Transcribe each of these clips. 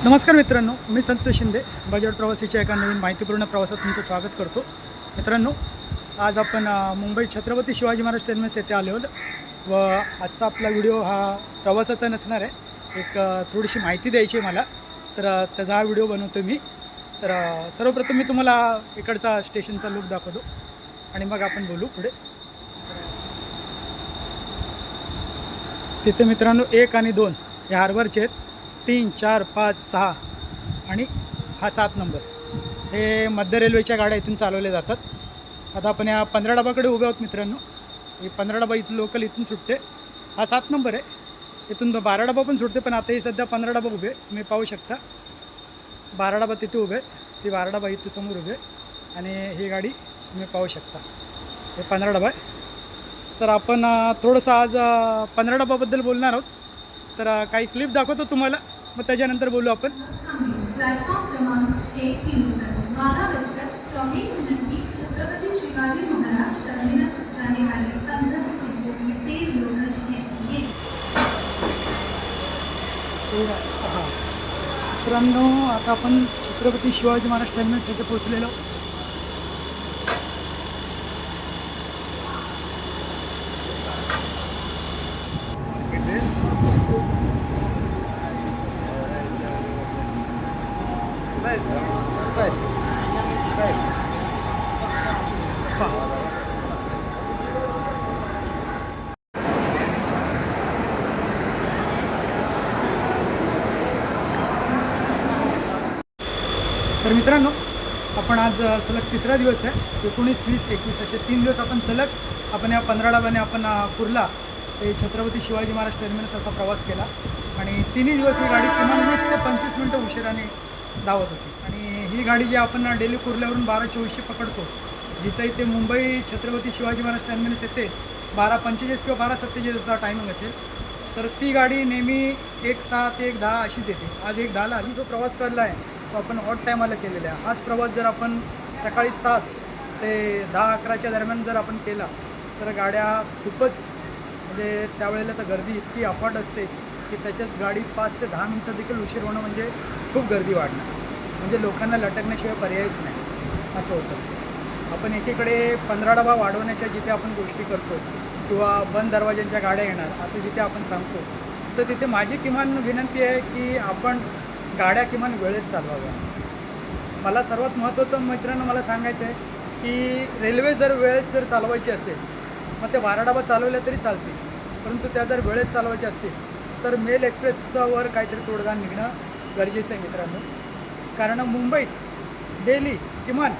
नमस्कार मित्रांनो, मी संतोष शिंदे बजाज प्रवासीच्या एका नवीन माहितीपूर्ण प्रवासात तुमचं स्वागत करतो. मित्रांनो, आज आपण मुंबई छत्रपती शिवाजी महाराज टर्मिनस येथे आलो आहोत व आजचा आपला व्हिडिओ हा प्रवासाचा नसणार आहे. एक थोडीशी माहिती द्यायची आहे मला, तर त्याचा हा व्हिडिओ बनवतो मी. तर सर्वप्रथम मी तुम्हाला इकडचा स्टेशनचा लुक दाखवतो आणि मग आपण बोलू पुढे. तिथे मित्रांनो 1 आणि 2 हे हार्बरचे आहेत. 3, 4, 5, 6 आणि हा 7 नंबर हे मध्य रेल्वेच्या गाड्या इथून चालवल्या जातात. आता आपण या 15 डबाकडे उभे आहोत मित्रांनो. ही 15 डबा इथून लोकल इथून सुटते. हा 7 नंबर आहे. इथून 12 डबा पण सुटते, पण आता ही सध्या 15 डबा उभे तुम्ही पाहू शकता. 12 डबा तिथे उभे आहेत, ती 12 डबा इथे समोर उभे आणि ही गाडी तुम्ही पाहू शकता. हे 15 डबा आहे. तर आपण थोडंसं आज 15 डबाबद्दल बोलणार आहोत. तर काही क्लिप दाखवतो तुम्हाला, मग त्याच्यानंतर बोलू आपण. प्लॅटफॉर्म क्रमांक 1 किलोमीटर 12:24 छत्रपति शिवाजी महाराज टर्मिनस जाने वाली 15 डिब्बों में 13 लोकल हैं. 6 मित्रांनो, आता आपण छत्रपती शिवाजी महाराज टर्मिनस येथे पोहोचलेलो. तर मित्रांनो, आपण आज सलग तिसरा दिवस आहे. 19, 20, 21 असे 3 दिवस आपण सलग आपण या 15 डब्याने आपण कुर्ला ते छत्रपती शिवाजी महाराज टर्मिनस असा प्रवास केला. आणि तिन्ही दिवस ही गाडी किमान 20 ते 25 मिनटं उशिराने धावत होती. आणि ही गाडी जी आपण डेली कुर्ल्यावरून 12:24 पकडतो, जिचा इथे मुंबई छत्रपती शिवाजी महाराज टर्मिनस येते 12:45 किंवा 12:47 असा टायमिंग असेल, तर ती गाडी नेहमी 1:07, 1:10 अशीच येते. आज 1:10ला आली. जो प्रवास करला आहे तो आपण ऑड टायमाला केलेला आहे. हाच प्रवास जर आपण सकाळी 7 ते 10-11च्या दरम्यान जर आपण केला तर गाड्या खूपच म्हणजे त्यावेळेला तर गर्दी इतकी अफाट असते की त्याच्यात गाडी 5 ते 10 मिनटं देखील उशीर होणं म्हणजे खूप गर्दी वाढणं, म्हणजे लोकांना लटकण्याशिवाय पर्यायच नाही असं होतं. आपण एकीकडे 15 डबा वाढवण्याच्या जिथे आपण गोष्टी करतो किंवा बंद दरवाज्यांच्या गाड्या येणार असं जिथे आपण सांगतो, तर तिथे माझी किमान विनंती आहे की आपण गाड्या किमान वेळेत चालवाव्या. मला सर्वात महत्त्वाचं मित्रांनो मला सांगायचं आहे की रेल्वे जर वेळेत जर चालवायची असेल, मग ते 12 डबा चालवल्या तरी चालतील, परंतु त्या जर वेळेत चालवायच्या असतील तर मेल एक्सप्रेसचं काहीतरी तोडगा निघणं गरजेचं आहे मित्रांनो. कारण मुंबईत डेली किमान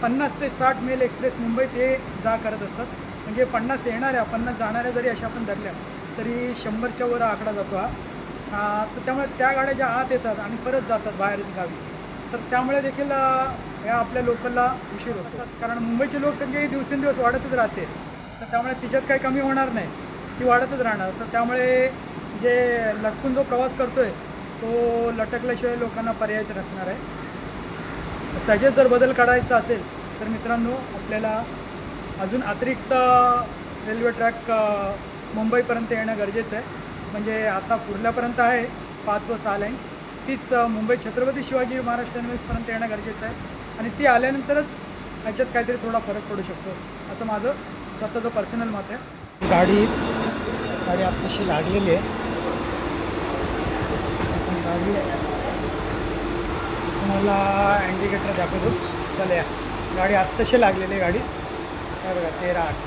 50 ते 60 मेल एक्सप्रेस मुंबईत हे जा करत असतात. म्हणजे 50 येणाऱ्या 50 जाणाऱ्या जरी अशा आपण धरल्या तरी 100च्या वर आकडा जातो हा. तर त्यामुळे त्या गाड्या ज्या आत येतात आणि परत जातात बाहेर गावी, तर त्यामुळे देखील ह्या आपल्या लोकलला उशीर होतो. कारण मुंबईची लोकसंख्या ही दिवसेंदिवस वाढतच राहते, तर त्यामुळे तिच्यात काही कमी होणार नाही, ती वाढतच राहणार. तर त्यामुळे जे लटकून जो प्रवास करतो आहे तो लटकल्याशिवाय लोकांना पर्यायच नसणार आहे. तर त्याचे जर बदल काढायचा असेल तर मित्रांनो आपल्याला अजून अतिरिक्त रेल्वे ट्रॅक मुंबईपर्यंत येणं गरजेचं आहे. म्हणजे आता कुर्ल्यापर्यंत आहे 5 व 6 लाईन, तीच मुंबई छत्रपती शिवाजी महाराज टर्मिनसपर्यंत येणं गरजेचं आहे. आणि ती आल्यानंतरच ह्याच्यात काहीतरी थोडा फरक पडू शकतो असं माझं स्वतःचं पर्सनल मत आहे. गाडी आत्ताशी लागलेली आहे. आपण गाडी तुम्हाला इंडिकेटर दाखवतो. चला या गाडी आत्ताशी लागलेली आहे. गाडी काय बघा 13:08.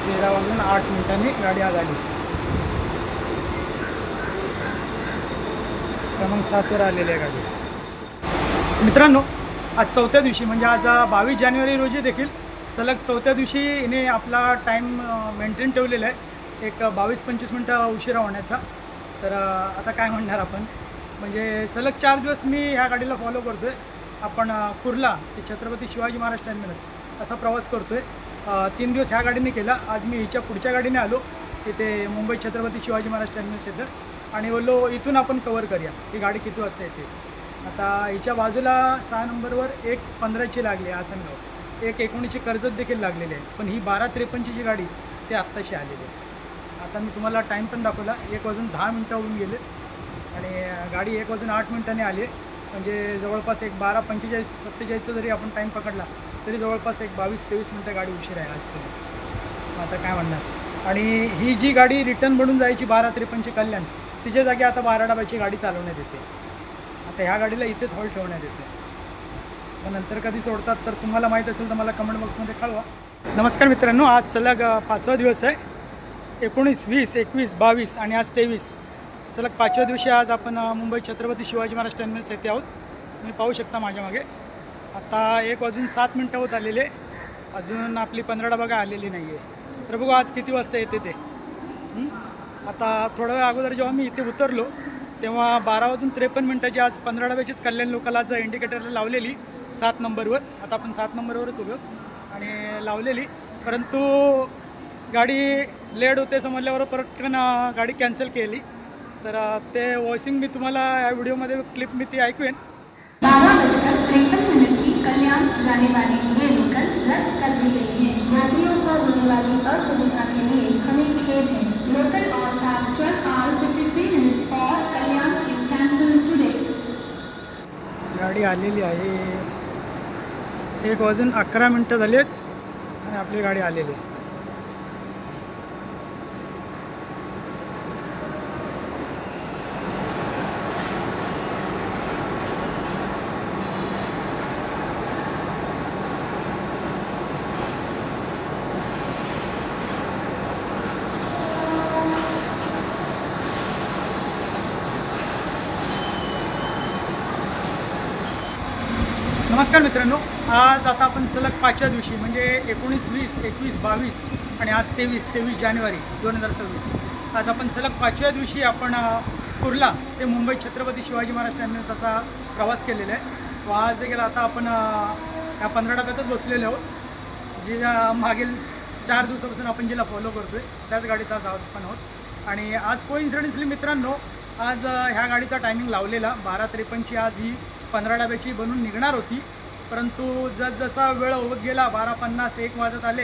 13:08 गाडी आज आली. क्रमांक 7वर आलेली आहे गाडी. मित्रांनो, आज 4थ्या दिवशी म्हणजे आज 22 जानेवारी रोजी देखील सलग 4थ्या दिवशी हिने आपला टाईम मेंटेन ठेवलेला आहे, एक 22-25 मिनटं उशिरा होण्याचा. तर आता काय म्हणणार आपण, म्हणजे सलग 4 दिवस मी ह्या गाडीला फॉलो करतो आहे. आपण कुर्ला ते छत्रपती शिवाजी महाराज टर्मिनस असा प्रवास करतो आहे. 3 दिवस ह्या गाडीने केला. आज मी हिच्या पुढच्या गाडीने आलो तिथे मुंबई छत्रपती शिवाजी महाराज टर्मिनस येतं आणि बोललो इथून आपण कवर करूया ही गाडी किती वाजता येते. आता हिच्या बाजूला 6 नंबरवर 1:15ची लागली आसनगाव. एक 19ची कर्जत देखील लागलेली आहे. पण ही 12:53ची जी गाडी ती आत्ताशी आलेली आहे. आता मी तुम्हाला टाईम पण दाखवला, 1:10 होऊन गेले आणि गाडी 1:08 आली आहे. म्हणजे जवळपास एक 12:45-47चा जरी आपण टाईम पकडला तरी जवळपास एक 22-23 मिनटं गाडी उशीर आहे आजपर्यंत. आता काय म्हणणार. आणि ही जी गाडी रिटर्न बनून जायची 12:53ची कल्याण, तिच्या जागी आता 12 डब्याची गाडी चालवण्यात येते. आता ह्या गाडीला इथेच हॉल्ट ठेवण्यात येते. पण नंतर कधी सोडतात तर तुम्हाला माहीत असेल तर मला कमेंट बॉक्समध्ये कळवा. नमस्कार मित्रांनो, आज सलग 5वा दिवस आहे. 19, 20, 21, 22 आणि आज 23 सलग 5व्या दिवशी आज आपण मुंबई छत्रपती शिवाजी महाराज टर्मिनस येथे आहोत. तुम्ही पाहू शकता माझ्या मागे. आता 1:07 होत आलेले, अजून आपली 15 डबा काय आलेली नाही आहे. तर बघू आज किती वाजता येते ते. आता थोड्या वेळ अगोदर जेव्हा मी इथे उतरलो तेव्हा 12:53 आज 15 डब्याचीच कल्याण लोकलला आज इंडिकेटरला लावलेली 7 नंबरवर. आता आपण 7 नंबरवरच उभे आहोत आणि लावलेली, परंतु गाडी लेट होते समजल्यावर परत गाडी कॅन्सल केली. तर ते वॉइसिंग मी तुम्हाला या व्हिडिओमध्ये क्लिप मी ती ऐकवेन. 12:53 की कल्याण जाने वाली ये लोकल रद्द कर दी गई है। यात्रियों को होने वाली असुविधा के लिए हमें खेद है। लोकल और 53 और कल्याण इज कैंसिल्ड टुडे। गाडी आलेली आहे. 1:11 झालेत आणि आपली गाडी आलेली आहे. नमस्कार मित्रांनो, आज आता आपण सलग 5व्या दिवशी म्हणजे 19, 20, 21, 22 आणि आज 23 जानेवारी 2026 आज आपण सलग 5व्या दिवशी आपण कुर्ला ते मुंबई छत्रपती शिवाजी महाराज टर्मिनस असा प्रवास केलेला आहे. व आज देखील आता आपण या 15 डब्यातच बसलेले आहोत. जी मागील 4 दिवसापासून आपण जिला फॉलो करतो आहे त्याच गाडीत आज आपण आहोत. आणि आज कोइन्सिडेंटली मित्रांनो, आज ह्या गाडीचा टायमिंग लावलेला 12:53ची आज ही 15 डब्याची बनून निघणार होती. परंतु जसा वेळ होत गेला 12:50 1 वाजत आले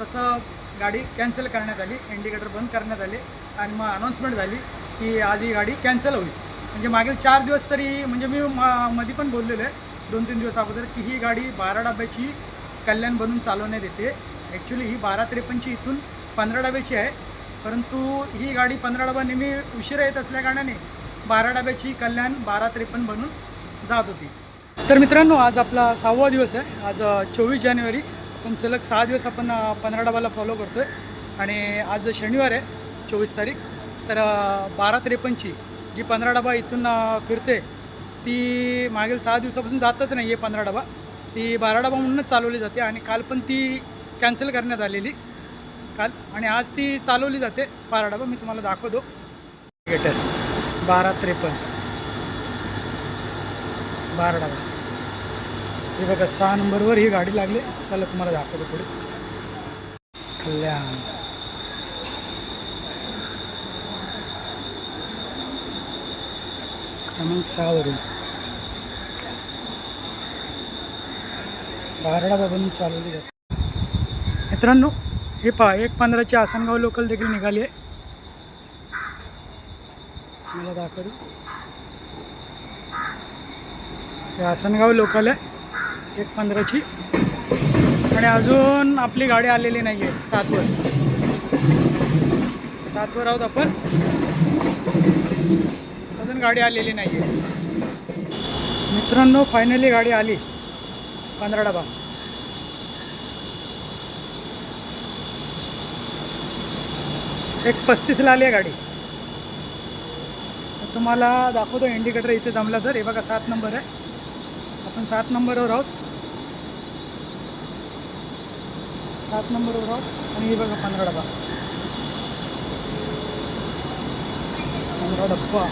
तसं गाडी कॅन्सल करण्यात आली, इंडिकेटर बंद करण्यात आले आणि मग अनाऊन्समेंट झाली की आज ही गाडी कॅन्सल होईल. म्हणजे मागील 4 दिवस तरी म्हणजे मी मध्ये पण बोललेलो आहे 2-3 दिवस अगोदर की ही गाडी 12 डब्याची कल्याण बनून चालवण्यात येते. ॲक्च्युली ही 12:53ची इथून 15 डब्याची आहे, परंतु ही गाडी 15 डबा नेहमी उशिरा येत असल्याकारणाने 12 डब्याची कल्याण 12:53 बनून जात होती. तर मित्रांनो, आज आपला 6वा दिवस आहे. आज 24 जानेवारी. आपण सलग 6 दिवस आपण 15 डबाला फॉलो करतो आहे आणि आज शनिवार आहे 24 तारीख. तर 12:53ची जी 15 डबा इथून फिरते ती मागील 6 दिवसापासून जातच नाही आहे 15 डबा. ती 12 डबा म्हणूनच चालवली जाते आणि काल पण ती कॅन्सल करण्यात आलेली काल, आणि आज ती चालवली जाते 12 डबा. मी तुम्हाला दाखवतो. गेटर 12:53 12 डबा. हे बघा 6 नंबरवर ही गाडी लागली. चला तुम्हाला दाखवतो पुढे. कल्याण क्रमांक 6वरून 12 डबा बनून चालवली जाते. मित्रांनो, हे पहा 1:15ची आसनगाव लोकल देखील निघाली आहे. मला दाखवतो. हे आसनगाव लोकल आहे 1:15ची आणि अजून आपली गाडी आलेली नाही आहे. 7वर आहोत आपण, अजून गाडी आलेली नाही आहे. मित्रांनो, फायनली गाडी आली 15 डबा. 1:35ला आली आहे गाडी. तुम्हाला दाखवतो इंडिकेटर इथे जमला तर. हे बघा 7 नंबर आहे. आपण 7 नंबरवर आहोत. 7 नंबरवर आहोत आणि हे बघा 15 डबा. 15 डब्बा.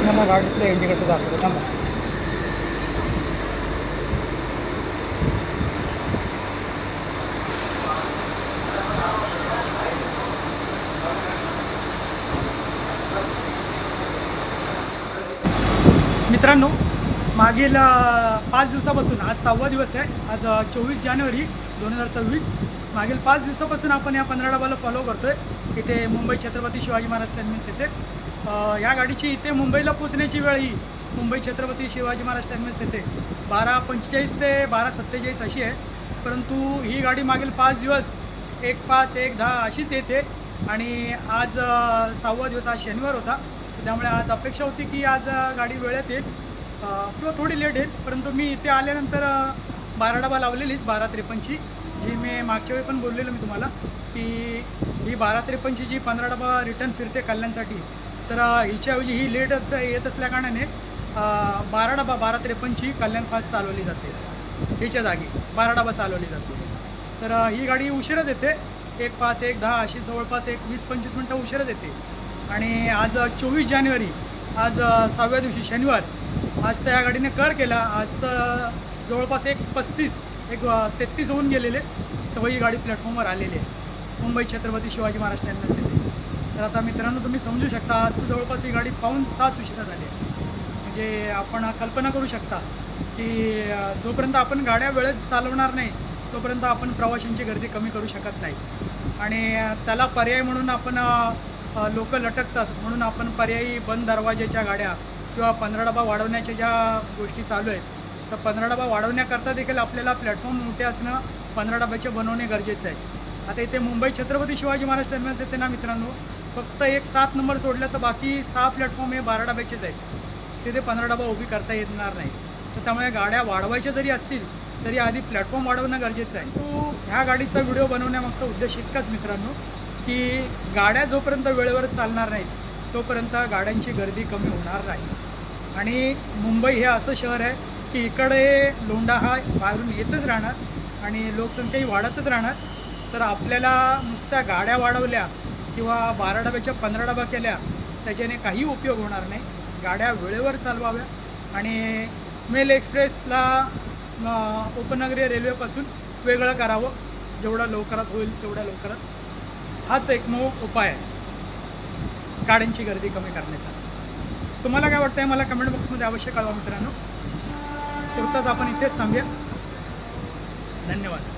मला गाडीतलं इंडिकेटर दाखवतो थांबा. मित्रांनो, मागील 5 दिवसापासून, आज 6वा दिवस आहे, आज 24 जानेवारी 2026. मागील 5 दिवसापासून आपण या 15 डबाला फॉलो करतो आहे. इथे मुंबई छत्रपती शिवाजी महाराज टर्मिनस येथे या गाडीची इथे मुंबईला पोचण्याची वेळ ही मुंबई छत्रपती शिवाजी महाराज टर्मिनस येथे 12:45 ते 12:47 अशी आहे. परंतु ही गाडी मागील 5 दिवस 1:05, 1:10 अशीच येते आणि आज 6वा दिवस, आज शनिवार होता, त्यामुळे आज अपेक्षा होती की आज गाडी वेळेत येईल किंवा थोडी लेट येईल. परंतु मी इथे आल्यानंतर 12 डबा लावलेलीच 12:53ची, जी मी मागच्या वेळी पण बोललेलो मी तुम्हाला की ही 12:53ची जी 15 डबा रिटर्न फिरते कल्याणसाठी, तर हिच्याऐवजी ही लेटच येत असल्याकारणाने 12 डबा 12:53ची कल्याण फास्ट चालवली जाते. हिच्या जागी 12 डबा चालवली जाते. तर ही गाडी उशीरच येते, 1:05, 1:10 अशी जवळपास 20-25 मिनटं उशीरच येते. आणि आज 24 जानेवारी, आज 6व्या दिवशी शनिवार, आज तर या गाडीने कर केला. आज तर जवळपास 1:35, 1:33 होऊन गेलेले, तेव्हा ही गाडी प्लॅटफॉर्मवर आलेली आहे मुंबई छत्रपती शिवाजी महाराज टर्मिनस येथे. तर आता मित्रांनो, तुम्ही समजू शकता, आज तर जवळपास ही गाडी पाऊण तास उशिरा झाली आहे. म्हणजे आपण कल्पना करू शकता की जोपर्यंत आपण गाड्या वेळेत चालवणार नाही तोपर्यंत आपण प्रवाशांची गर्दी कमी करू शकत नाही. आणि त्याला पर्याय म्हणून आपण लोक लटकतात म्हणून आपण पर्यायी बंद दरवाजेच्या गाड्या किंवा 15 डबा वाढवण्याच्या ज्या गोष्टी चालू आहेत, तर 15 डबा वाढवण्याकरता देखील आपल्याला प्लॅटफॉर्म मोठे असणं, 15 डब्याचे बनवणे गरजेचं आहे. आता इथे मुंबई छत्रपती शिवाजी महाराज टर्मिनस येते ना मित्रांनो, फक्त एक 7 नंबर सोडलं तर बाकी 6 प्लॅटफॉर्म हे 12 डब्याचेच आहेत. तिथे 15 डबा उभी करता येणार नाही. तर त्यामुळे गाड्या वाढवायच्या जरी असतील तरी आधी प्लॅटफॉर्म वाढवणं गरजेचं आहे. तो ह्या गाडीचा व्हिडिओ बनवण्यामागचा उद्देश इतकाच मित्रांनो की गाड्या जोपर्यंत वेळेवर चालणार नाहीत तोपर्यंत गाड्यांची गर्दी कमी होणार नाही. आणि मुंबई हे असं शहर आहे की इकडे लोंढा हा बाहेरून येतच राहणार आणि लोकसंख्याही वाढतच राहणार. तर आपल्याला नुसत्या गाड्या वाढवल्या किंवा 12 डब्याच्या 15 डबा केल्या त्याच्याने काही उपयोग होणार नाही. गाड्या वेळेवर चालवाव्या आणि मेल एक्सप्रेसला उपनगरीय रेल्वेपासून वेगळं करावं. जेवढा लवकरात होईल तेवढ्या लवकरात. हाच एकमेव उपाय आहे गाड्यांची गर्दी कमी करण्याचा. तुम्हाला काय वाटतं आहे मला कमेंट बॉक्समध्ये अवश्य कळवा मित्रांनो. तुर्तास आपण इथेच थांबूया. धन्यवाद.